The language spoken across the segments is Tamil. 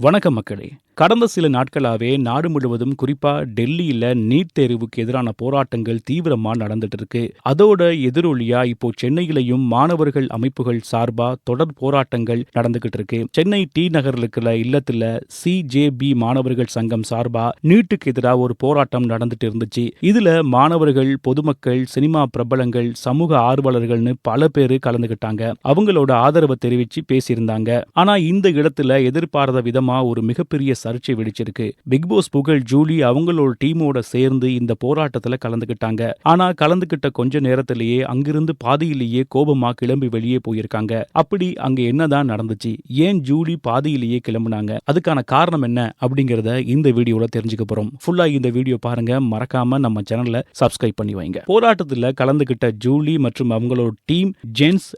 வணக்கம் மக்களே. கடந்த சில நாட்களாவே நாடு முழுவதும் குறிப்பா டெல்லியில நீட் தேர்வுக்கு எதிரான போராட்டங்கள் தீவிரமா நடந்துட்டு இருக்கு. அதோட எதிரொலியா இப்போ சென்னையிலையும் மாணவர்கள் அமைப்புகள் சார்பா தொடர் போராட்டங்கள் நடந்துகிட்டு இருக்கு. சென்னை டி நகர்ல இருக்கிற இல்லத்துல சிஜேபி மாணவர்கள் சங்கம் சார்பா நீட்டுக்கு எதிராக ஒரு போராட்டம் நடந்துட்டு இருந்துச்சு. இதுல மாணவர்கள், பொதுமக்கள், சினிமா பிரபலங்கள், சமூக ஆர்வலர்கள்னு பல பேரு கலந்துகிட்டாங்க. அவங்களோட ஆதரவை தெரிவிச்சு பேசியிருந்தாங்க. ஆனா இந்த இடத்துல எதிர்பாராத விதமா ஒரு மிகப்பெரிய சர்ச்சை வெடிச்சிருக்கு. பிக் பாஸ் புகழ் ஜூலி அவங்களோட டீமோட சேர்ந்து இந்த போராட்டத்துல கலந்துகிட்டாங்க. ஆனா கலந்துகிட்ட கொஞ்ச நேரத்திலேயே அங்கிருந்து பாதியிலேயே கோபமா கிளம்பி வெளியே போயிருக்காங்க. அப்படி அங்க என்னதான் நடந்துச்சு, ஏன் ஜூலி பாதியிலேயே கிளம்புனாங்க, அதுக்கான காரணம் என்ன அப்படிங்கறத இந்த வீடியோல தெரிஞ்சுக்க போறோம். ஃபுல்லா இந்த வீடியோ பாருங்க, மறக்காம நம்ம சேனலை சப்ஸ்கிரைப் பண்ணி வைங்க. போராட்டத்துல கலந்துகிட்ட ஜூலி மற்றும் அவங்களோட டீம் ஜென்ஸ்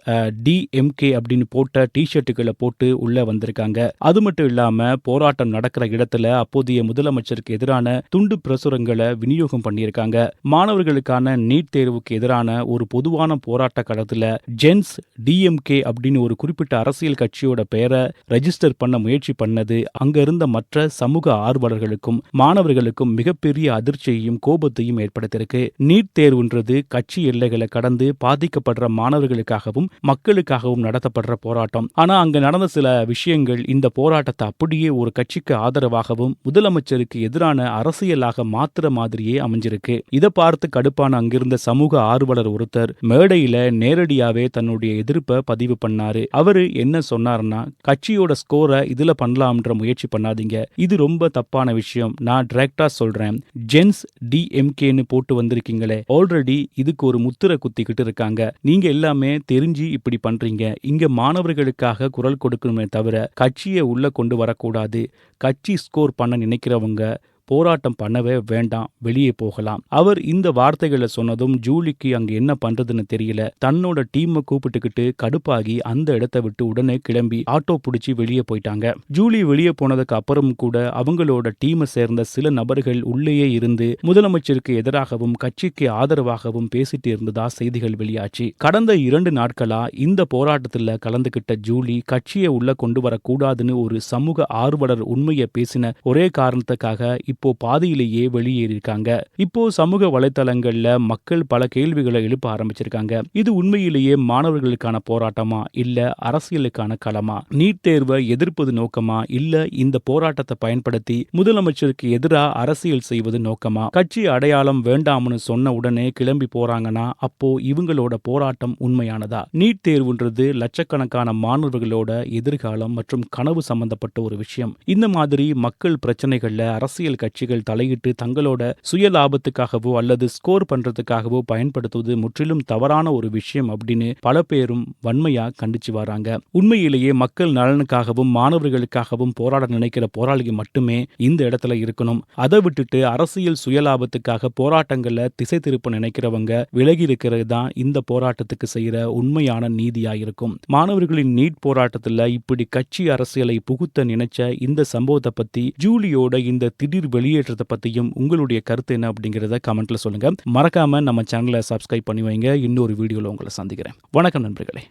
டிஎம்கே அப்படின்னு போட்ட டி-ஷர்ட்டுகளை போட்டு உள்ள வந்திருக்காங்க. அது மட்டும் இல்லாம போராட்டம் நடக்கிற இடத்துல அப்போதைய முதலமைச்சருக்கு எதிரான துண்டு பிரசுரங்களை விநியோகம் பண்ணியிருக்காங்க. மாணவர்களுக்கான நீட் தேர்வுக்கு எதிரான ஒரு பொதுவான போராட்ட களத்துல ஜென்ஸ் டிஎம்கே அப்படின்னு ஒரு குறிப்பிட்ட அரசியல் கட்சியோட பெயரை ரெஜிஸ்டர் பண்ண முயற்சி பண்ணது அங்க இருந்த மற்ற சமூக ஆர்வலர்களுக்கும் மாணவர்களுக்கும் மிகப்பெரிய அதிர்ச்சியையும் கோபத்தையும் ஏற்படுத்தியிருக்கு. நீட் தேர்வுன்றது கட்சி எல்லைகளை கடந்து பாதிக்கப்படுற மாணவர்களுக்காகவும் மக்களுக்காகவும் நடத்தப்படுற போராட்டம். ஆனா அங்க நடந்த சில விஷயங்கள் இந்த போராட்டத்தை அப்படியே ஒரு கட்சிக்கு ஆதரவாகவும் முதலமைச்சருக்கு எதிரான அரசியலாக மாத்திர மாதிரியே அமைஞ்சிருக்கு. இதை பார்த்து கடுப்பான அங்கிருந்த சமூக ஆர்வலர் ஒருத்தர் மேடையில நேரடியாவே தன்னுடைய எதிர்ப்பை பதிவு பண்ணாரு. அவரு என்ன சொன்னார்னா, கட்சியோட ஸ்கோரை இதுல பண்ணலாம்ன்ற முயற்சி பண்ணாதீங்க, இது ரொம்ப தப்பான விஷயம். நான் டைரக்டா சொல்றேன், ஜென்ஸ் டிஎம்கேன்னு போட்டு வந்திருக்கீங்களே, ஆல்ரெடி இதுக்கு ஒரு முத்திரை குத்திக்கிட்டு இருக்காங்க. நீங்க எல்லாமே தெரிஞ்சு இப்படி பண்றீங்க. இங்க மாணவர்களுக்காக குரல் கொடுக்கணுமே தவிர கட்சியை உள்ள கொண்டு வரக்கூடாது. கட்சி ஸ்கோர் பண்ண நினைக்கிறவங்க போராட்டம் பண்ணவே வேண்டாம், வெளியே போகலாம். அவர் இந்த வார்த்தைகளை சொன்னதும் ஜூலிக்கு அங்க என்ன பண்றதுன்னு தெரியல. தன்னோட டீமை கூப்பிட்டுக்கிட்டு கடுப்பாகி அந்த இடத்தை விட்டு உடனே கிளம்பி ஆட்டோ பிடிச்சி வெளியே போயிட்டாங்க. ஜூலி வெளியே போனதுக்கு அப்புறம் கூட அவங்களோட டீமை சேர்ந்த சில நபர்கள் உள்ளேயே இருந்து முதலமைச்சருக்கு எதிராகவும் கட்சிக்கு ஆதரவாகவும் பேசிட்டு இருந்ததா செய்திகள் வெளியாச்சு. கடந்த 2 நாட்களா இந்த போராட்டத்துல கலந்துகிட்ட ஜூலி கட்சியை உள்ள கொண்டு வரக்கூடாதுன்னு ஒரு சமூக ஆர்வலர் உண்மையை பேசின ஒரே காரணத்துக்காக இப்போ பாதியிலேயே வெளியேறியிருக்காங்க. இப்போ சமூக வலைத்தளங்கள்ல மக்கள் பல கேள்விகளை எழுப்ப ஆரம்பிச்சிருக்காங்க. இது உண்மையிலேயே மாணவர்களுக்கான போராட்டமா, இல்ல அரசியலுக்கான களமா? நீட் தேர்வை எதிர்ப்பது நோக்கமா, இல்ல இந்த போராட்டத்தை பயன்படுத்தி முதலமைச்சருக்கு எதிராக அரசியல் செய்வது நோக்கமா? கட்சி அடையாளம் வேண்டாம்னு சொன்ன உடனே கிளம்பி போறாங்கன்னா அப்போ இவங்களோட போராட்டம் உண்மையானதா? நீட் தேர்வுன்றது லட்சக்கணக்கான மாணவர்களோட எதிர்காலம் மற்றும் கனவு சம்பந்தப்பட்ட ஒரு விஷயம். இந்த மாதிரி மக்கள் பிரச்சனைகள்ல அரசியல் கட்சிகள் தலையிட்டு தங்களோட சுய லாபத்துக்காகவோ அல்லது ஸ்கோர் பண்றதுக்காகவோ பயன்படுத்துவது முற்றிலும் தவறான ஒரு விஷயம் அப்படின்னு பல பேரும் வன்மையா கண்டிச்சு வராங்க. உண்மையிலேயே மக்கள் நலனுக்காகவும் மாணவர்களுக்காகவும் போராட நினைக்கிற போராளிகள் மட்டுமே இந்த இடத்துல இருக்கணும். அதை விட்டுட்டு அரசியல் சுயலாபத்துக்காக போராட்டங்களை திசை திருப்ப நினைக்கிறவங்க விலகி இருக்கிறது தான் இந்த போராட்டத்துக்கு செய்யற உண்மையான நீதியா இருக்கும். மாணவர்களின் நீட் போராட்டத்துல இப்படி கட்சி அரசியலை புகுத்த நினைச்ச இந்த சம்பவத்தை பத்தி, ஜூலியோட இந்த திடீர் வெளியேற்றத்தை பத்தியும் உங்களுடைய கருத்து என்ன அப்படிங்கிறத கமெண்ட்ல சொல்லுங்க. மறக்காம நம்ம சேனலை சப்ஸ்கிரைப் பண்ணி வைங்க. இன்னொரு வீடியோல உங்களை சந்திக்கிறேன். வணக்கம் நண்பர்களே.